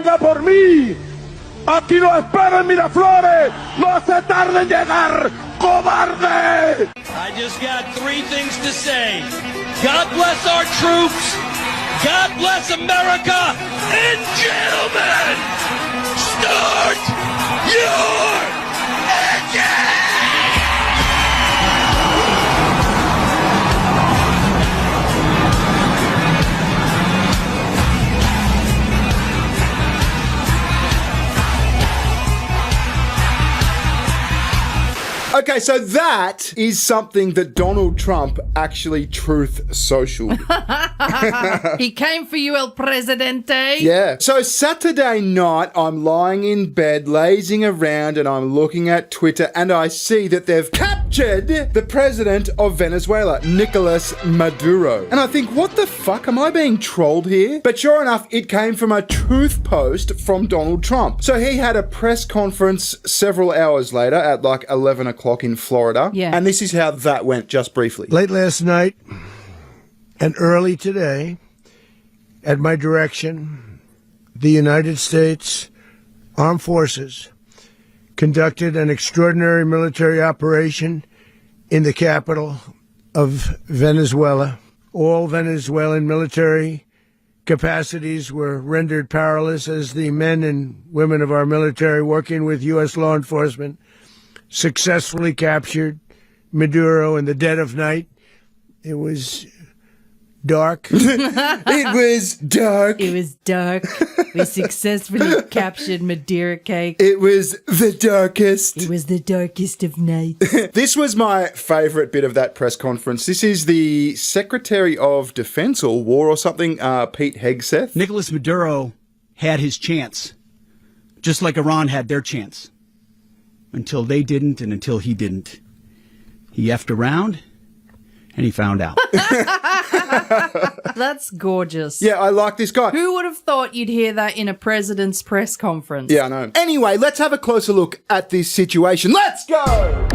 venga por mí. Aquí lo espero en Miraflores. No hace tarde en llegar, cobarde. I just got three things to say. God bless our troops. God bless America. And gentlemen, start your engine! Okay, so that is something that Donald Trump actually truth socialed. He came for you, El Presidente. Yeah. So Saturday night, I'm lying in bed, lazing around, and I'm looking at Twitter, and I see that they've captured the president of Venezuela, Nicolás Maduro. And I think, what the fuck? Am I being trolled here? But sure enough, it came from a truth post from Donald Trump. So he had a press conference several hours later at like 11 o'clock in Florida. Yeah. And this is how that went, just briefly. Late last night and early today, at my direction, the United States Armed Forces conducted an extraordinary military operation in the capital of Venezuela. All Venezuelan military capacities were rendered powerless as the men and women of our military, working with U.S. law enforcement, successfully captured Maduro in the dead of night. It was dark. It was dark. It was dark. We successfully captured Madeira cake. It was the darkest. It was the darkest of nights. This was my favourite bit of that press conference. This is the Secretary of Defence or War or something, Pete Hegseth. Nicolás Maduro had his chance, just like Iran had their chance. Until they didn't, and until he didn't. He effed around, and he found out. That's gorgeous. Yeah, I like this guy. Who would have thought you'd hear that in a president's press conference? Yeah, I know. Anyway, let's have a closer look at this situation. Let's go!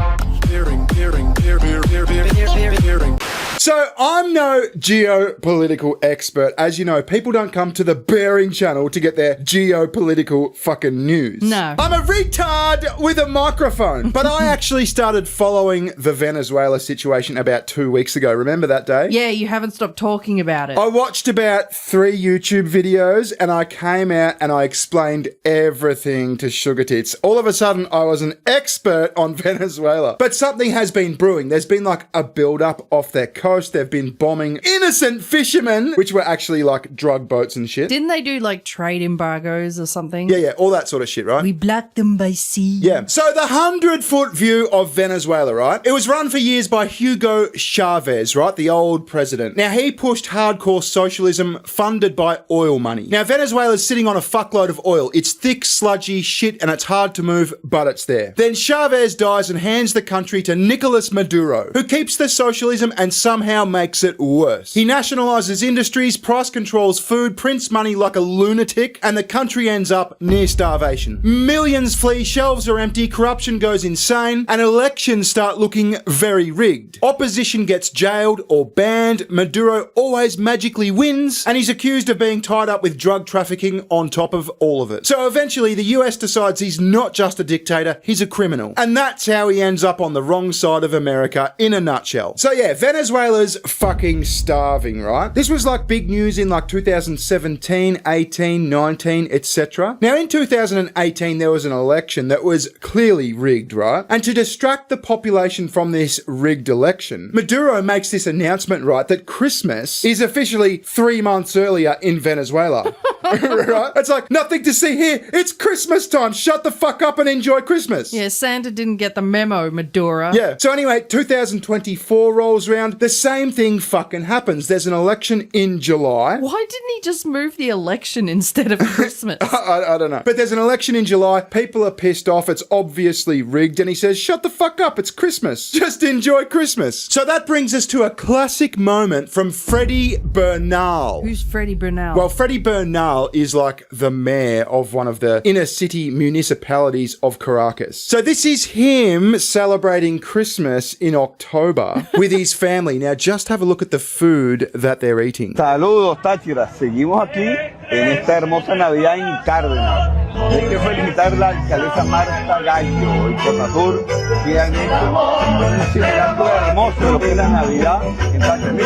So, I'm no geopolitical expert. As you know, people don't come to the Bearing channel to get their geopolitical fucking news. No. I'm a retard with a microphone. But I actually started following the Venezuela situation about 2 weeks ago. Remember that day? Yeah, you haven't stopped talking about it. I watched about 3 YouTube videos and I came out and I explained everything to SugarTits. All of a sudden, I was an expert on Venezuela. But something has been brewing. There's been like a build-up off their coast. They've been bombing innocent fishermen, which were actually like drug boats and shit. Didn't they do like trade embargoes or something? Yeah, all that sort of shit, right? We blocked them by sea. Yeah. So the 100-foot view of Venezuela, right? It was run for years by Hugo Chávez, right? The old president. Now, he pushed hardcore socialism funded by oil money. Now, Venezuela's sitting on a fuckload of oil. It's thick, sludgy shit and it's hard to move, but it's there. Then Chávez dies and hands the country to Nicolás Maduro, who keeps the socialism and somehow makes it worse. He nationalizes industries, price controls food, prints money like a lunatic, and the country ends up near starvation. Millions flee, shelves are empty, corruption goes insane, and elections start looking very rigged. Opposition gets jailed or banned, Maduro always magically wins, and he's accused of being tied up with drug trafficking on top of all of it. So eventually the US decides he's not just a dictator, he's a criminal. And that's how he ends up on the wrong side of America in a nutshell. So yeah, Venezuela's fucking starving, right? This was like big news in like 2017, 18, 19, etc. Now in 2018 there was an election that was clearly rigged, right? And to distract the population from this rigged election, Maduro makes this announcement, right, that Christmas is officially 3 months earlier in Venezuela. Right? It's like, nothing to see here. It's Christmas time. Shut the fuck up and enjoy Christmas. Yeah, Santa didn't get the memo, Maduro. Yeah. So anyway, 2024 rolls around. The same thing fucking happens. There's an election in July. Why didn't he just move the election instead of Christmas? I don't know. But there's an election in July. People are pissed off. It's obviously rigged. And he says, shut the fuck up. It's Christmas. Just enjoy Christmas. So that brings us to a classic moment from Freddie Bernal. Who's Freddie Bernal? Well, Freddie Bernal meanwhile, is like the mayor of one of the inner city municipalities of Caracas. So this is him celebrating Christmas in October with his family. Now, just have a look at the food that they're eating. Saludos, Táchira. Seguimos aquí en esta hermosa Navidad en Cárdenas. Hay que felicitar a la alcaldesa Marta Gallo y Conatur que han hecho un simulacro hermoso de lo que es la Navidad en Táchira.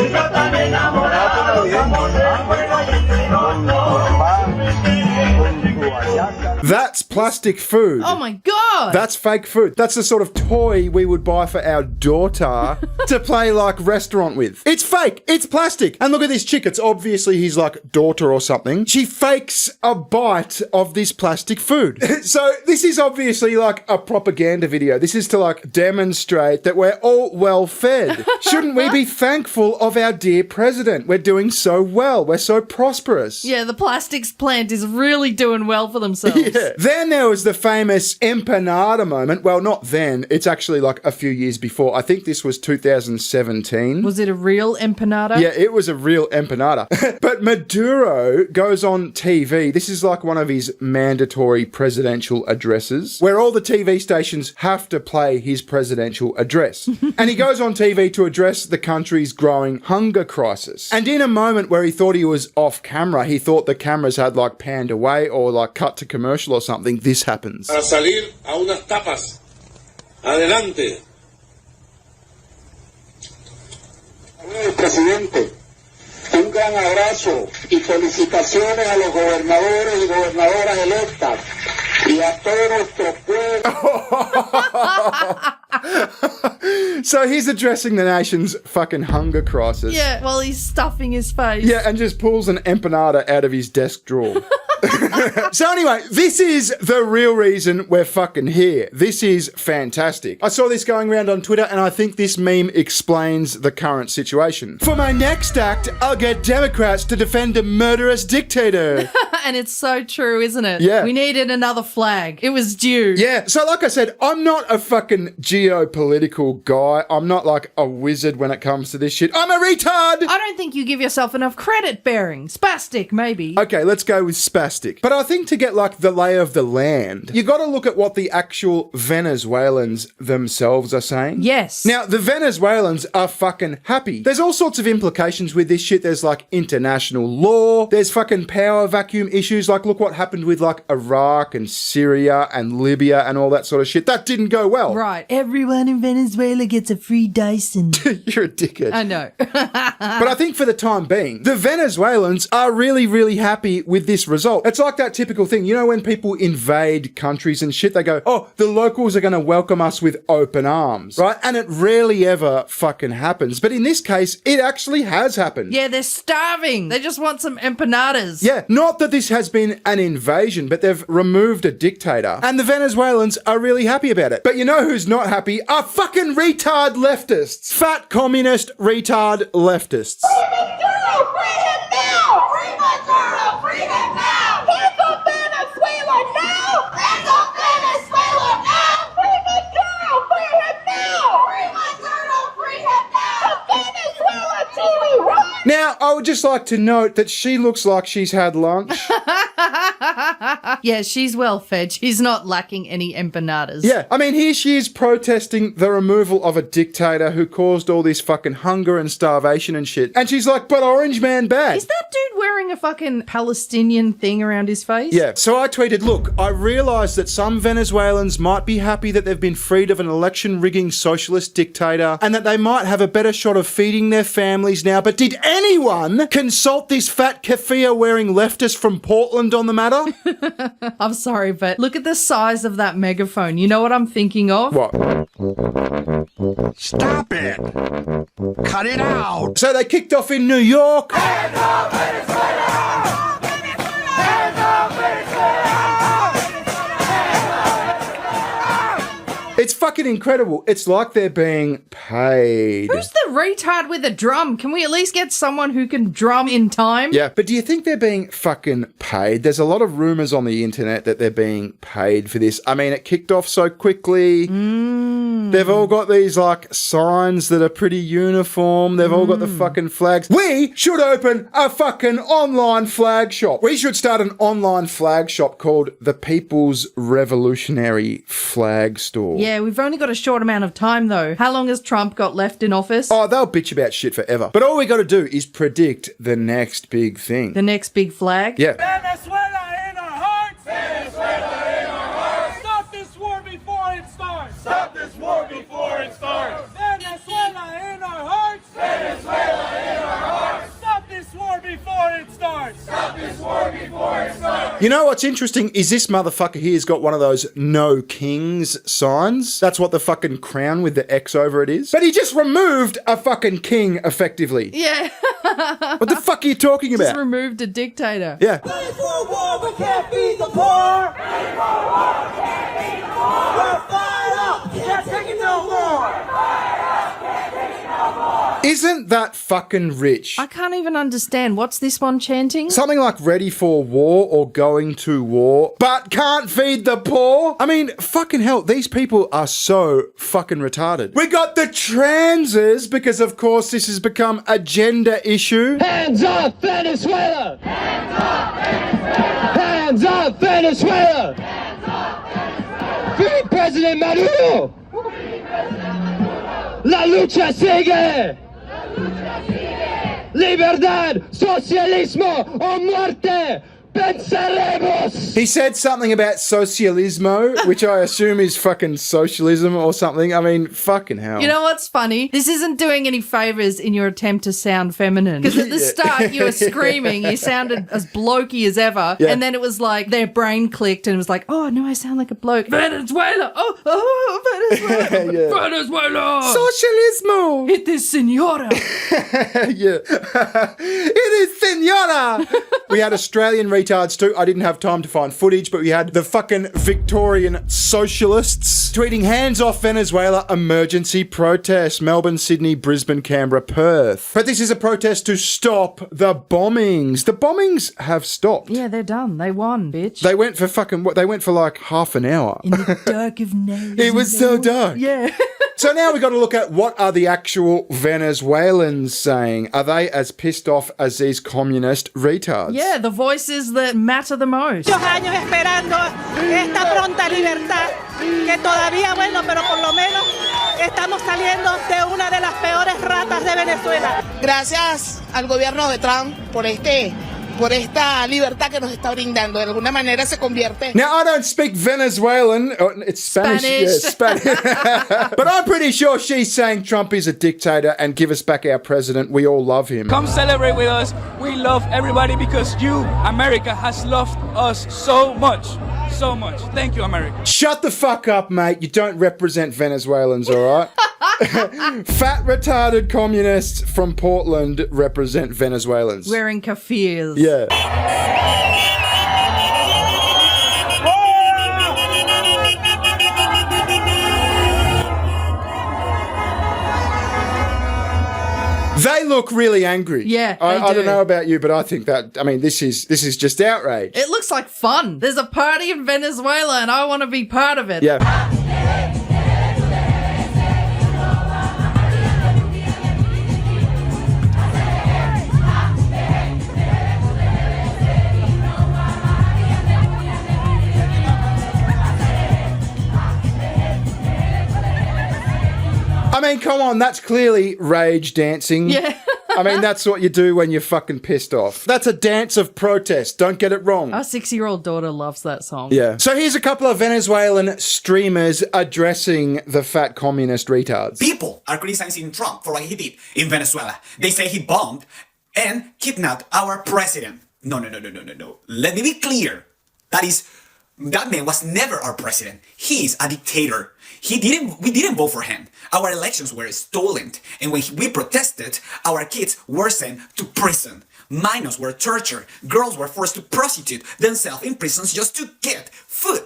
That's plastic food. Oh my God. That's fake food. That's the sort of toy we would buy for our daughter to play like restaurant with. It's fake. It's plastic. And look at this chick. It's obviously his like daughter or something. She fakes a bite of this plastic food. So this is obviously like a propaganda video. This is to like demonstrate that we're all well fed. Shouldn't we be thankful of our dear president? We're doing so well. We're so prosperous. Yeah, the plastics plant is really doing well for themselves. Yeah. Then there was the famous empanada moment. Well, not then. It's actually like a few years before. I think this was 2017. Was it a real empanada? Yeah, it was a real empanada. But Maduro goes on TV. This is like one of his mandatory presidential addresses where all the TV stations have to play his presidential address. And he goes on TV to address the country's growing hunger crisis. And in a moment where he thought he was off camera, he thought the cameras had like panned away or like cut to commercial or something, this happens. Para salir a unas tapas. Adelante. Presidente, un gran abrazo y felicitaciones a los gobernadores y gobernadoras electas y a todo nuestro pueblo. So he's addressing the nation's fucking hunger crisis. Yeah, while he's stuffing his face. Yeah, and just pulls an empanada out of his desk drawer. So anyway, this is the real reason we're fucking here. This is fantastic. I saw this going around on Twitter and I think this meme explains the current situation. For my next act, I'll get Democrats to defend a murderous dictator. And it's so true, isn't it? Yeah. We needed another flag. It was due. Yeah, so like I said, I'm not a fucking geopolitical guy. I'm not like a wizard when it comes to this shit. I'm a retard! I don't think you give yourself enough credit, Bearing. Spastic, maybe. Okay, let's go with spastic. But I think to get like the lay of the land, you got to look at what the actual Venezuelans themselves are saying. Yes. Now, the Venezuelans are fucking happy. There's all sorts of implications with this shit. There's like international law. There's fucking power vacuum issues. Like, look what happened with like Iraq and Syria and Libya and all that sort of shit. That didn't go well. Right. Everyone in Venezuela gets a free Dyson. You're a dickhead. I know. But I think for the time being, the Venezuelans are really, really happy with this result. It's like that typical thing. You know, when people invade countries and shit, they go, oh, the locals are going to welcome us with open arms, right? And it rarely ever fucking happens. But in this case, it actually has happened. Yeah, they're starving. They just want some empanadas. Yeah, not that this has been an invasion, but they've removed a dictator. And the Venezuelans are really happy about it. But you know who's not happy? Are fucking retard leftists. Fat communist retard leftists. Free Maduro! Free him now! Free Maduro! Free him now! Hands up Venezuela now! Hands up Venezuela now! Free Maduro! Free him now! Free Maduro! Free him now! Venezuela TV, run! Now, I would just like to note that she looks like she's had lunch. Yeah, she's well fed. She's not lacking any empanadas. Yeah, I mean, here she is protesting the removal of a dictator who caused all this fucking hunger and starvation and shit. And she's like, but Orange Man bad. Is that dude wearing a fucking Palestinian thing around his face? Yeah, so I tweeted, look, I realise that some Venezuelans might be happy that they've been freed of an election-rigging socialist dictator and that they might have a better shot of feeding their families now, but did anyone consult this fat keffiyeh-wearing leftist from Portland on the matter? I'm sorry, but look at the size of that megaphone. You know what I'm thinking of? What? Stop it! Cut it out! So they kicked off in New York. It's fucking fucking incredible. It's like they're being paid. Who's the retard with a drum? Can we at least get someone who can drum in time? Yeah, but do you think they're being fucking paid? There's a lot of rumours on the internet that they're being paid for this. I mean, it kicked off so quickly. They've all got these, like, signs that are pretty uniform. They've all got the fucking flags. We should open a fucking online flag shop. We should start an online flag shop called the People's Revolutionary Flag Store. Yeah, we've only got a short amount of time, though. How long has Trump got left in office? Oh, they'll bitch about shit forever. But all we got to do is predict the next big thing. The next big flag? Yeah. Venezuela in our hearts! Venezuela in our hearts! Stop this war before it starts! Stop this war before it starts! Venezuela in our hearts! Venezuela in our hearts! Stop this war before it starts! Stop this war before it starts! You know what's interesting is this motherfucker here's got one of those no kings signs. That's what the fucking crown with the X over it is. But he just removed a fucking king effectively. Yeah. What the fuck are you talking Just about? removed a dictator. Yeah. Ready for a war, we can't feed the poor! Ready for a war, we can't feed the poor! We're fired up, can't take it no more! We're fired up, can't take it no more! Isn't that fucking rich? I can't even understand. What's this one chanting? Something like ready for war or going to war, but can't feed the poor? I mean, fucking hell, these people are so fucking retarded. We got the transes, because of course this has become a gender issue. Hands off Venezuela! Hands off Venezuela! Hands off Venezuela! Hands off Venezuela! Free President Maduro! Free President Maduro! La lucha sigue! La lucha sigue! Libertad, socialismo o muerte! Pensaremos! He said something about socialismo, which I assume is fucking socialism or something. I mean, fucking hell. You know what's funny? This isn't doing any favors in your attempt to sound feminine. Because at the start you were screaming, you sounded as blokey as ever, Yeah. and then it was like their brain clicked and it was like, oh no, I sound like a bloke. Venezuela! Oh, Venezuela! Yeah. Venezuela! Socialismo! It is senora! Yeah. It is senora! We had Australian retards too. I didn't have time to find footage, but we had the fucking Victorian socialists tweeting hands off Venezuela, emergency protest. Melbourne, Sydney, Brisbane, Canberra, Perth. But this is a protest to stop the bombings. The bombings have stopped. Yeah, they're done. They won, bitch. They went for fucking, they went for like half an hour. in the dark of night. It was so dark. Yeah. So now we've got to look at what are the actual Venezuelans saying. Are they as pissed off as these communist retards? Yeah, the voices that matter the most. Muchos años esperando esta pronta libertad, que todavía, bueno, pero por lo menos estamos saliendo de una de las peores ratas de Venezuela. Gracias al gobierno de Trump por esta libertad que nos está brindando. De alguna manera se convierte. Now, I don't speak Venezuelan. Oh, it's Spanish. Yeah, Spanish. But I'm pretty sure she's saying Trump is a dictator and give us back our president. We all love him. Come celebrate with us. We love everybody because you, America, has loved us so much. So much. Thank you, America. Shut the fuck up, mate. You don't represent Venezuelans, all right? Fat, retarded communists from Portland represent Venezuelans. Wearing kafirs. Yeah. They look really angry. Yeah, I they don't do. know about you, but I think that, I mean, this is just outrage. It looks like fun. There's a party in Venezuela and I want to be part of it. Yeah. I mean, come on, that's clearly rage dancing. Yeah. I mean, that's what you do when you're fucking pissed off. That's a dance of protest. Don't get it wrong. Our 6-year-old daughter loves that song. Yeah. So here's a couple of Venezuelan streamers addressing the fat communist retards. People are criticizing Trump for what he did in Venezuela. They say he bombed and kidnapped our president. No. Let me be clear. That man was never our president. He's a dictator. We didn't vote for him. Our elections were stolen. And when we protested, our kids were sent to prison. Minors were tortured. Girls were forced to prostitute themselves in prisons just to get food,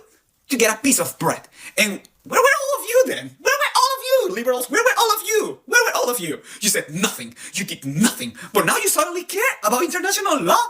to get a piece of bread. And where were all of you then? Where were all of you, liberals? Where were all of you? Where were all of you? You said nothing. You did nothing. But now you suddenly care about international law?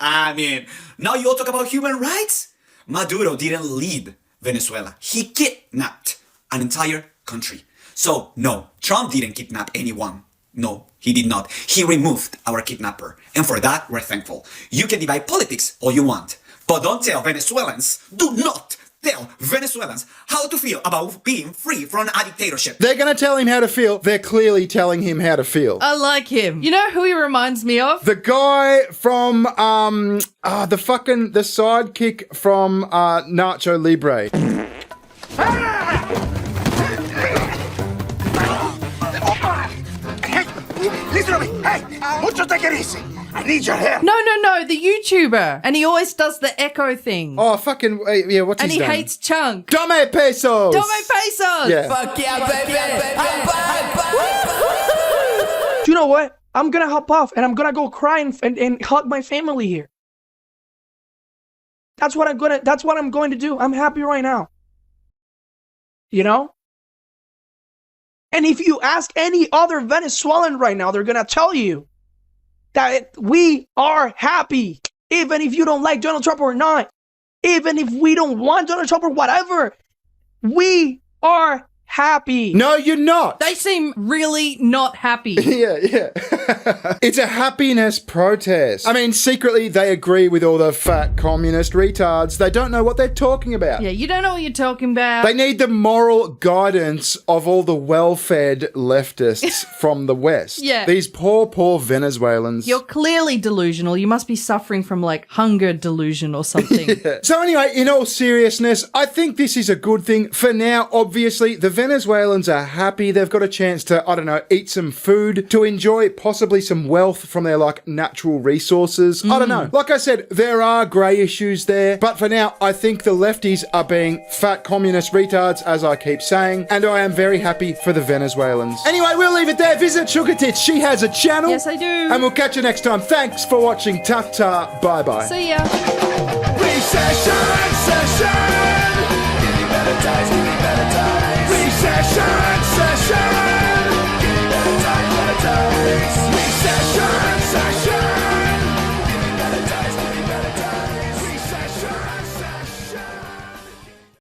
I mean, now you all talk about human rights? Maduro didn't lead Venezuela. He kidnapped an entire country. So, no, Trump didn't kidnap anyone. No, he did not. He removed our kidnapper. And for that, we're thankful. You can divide politics all you want. But don't tell Venezuelans, do not tell Venezuelans how to feel about being free from a dictatorship. They're gonna tell him how to feel. They're clearly telling him how to feel. I like him. You know who he reminds me of? The guy from, the sidekick from, Nacho Libre. Listen to me. Hey, mucho take it easy. I need your help. No, the YouTuber. And he always does the echo thing. Oh, fucking, yeah, what's his name? And he hates Chunk. Dame Pesos! Dame Pesos! Yeah. Fuck yeah, baby! Do you know what? I'm gonna hop off and I'm gonna go cry and hug my family here. That's what I'm going to do. I'm happy right now. You know? And if you ask any other Venezuelan right now, they're gonna tell you that we are happy, even if you don't like Donald Trump or not, even if we don't want Donald Trump or whatever, we are happy. No, you're not. They seem really not happy. Yeah. It's a happiness protest. I mean, secretly, they agree with all the fat communist retards. They don't know what they're talking about. Yeah, you don't know what you're talking about. They need the moral guidance of all the well-fed leftists from the West. Yeah. These poor Venezuelans. You're clearly delusional. You must be suffering from, like, hunger delusion or something. Yeah. So anyway, in all seriousness, I think this is a good thing. For now, obviously, the Venezuelans are happy. They've got a chance to, I don't know, eat some food, to enjoy possibly some wealth from their, like, natural resources. I don't know. Like I said, there are grey issues there. But for now, I think the lefties are being fat communist retards, as I keep saying. And I am very happy for the Venezuelans. Anyway, we'll leave it there. Visit SugarTits. She has a channel. Yes, I do. And we'll catch you next time. Thanks for watching. Ta-ta. Bye-bye. See ya. Recession, session. Give me better times, give me better times. Recession, session.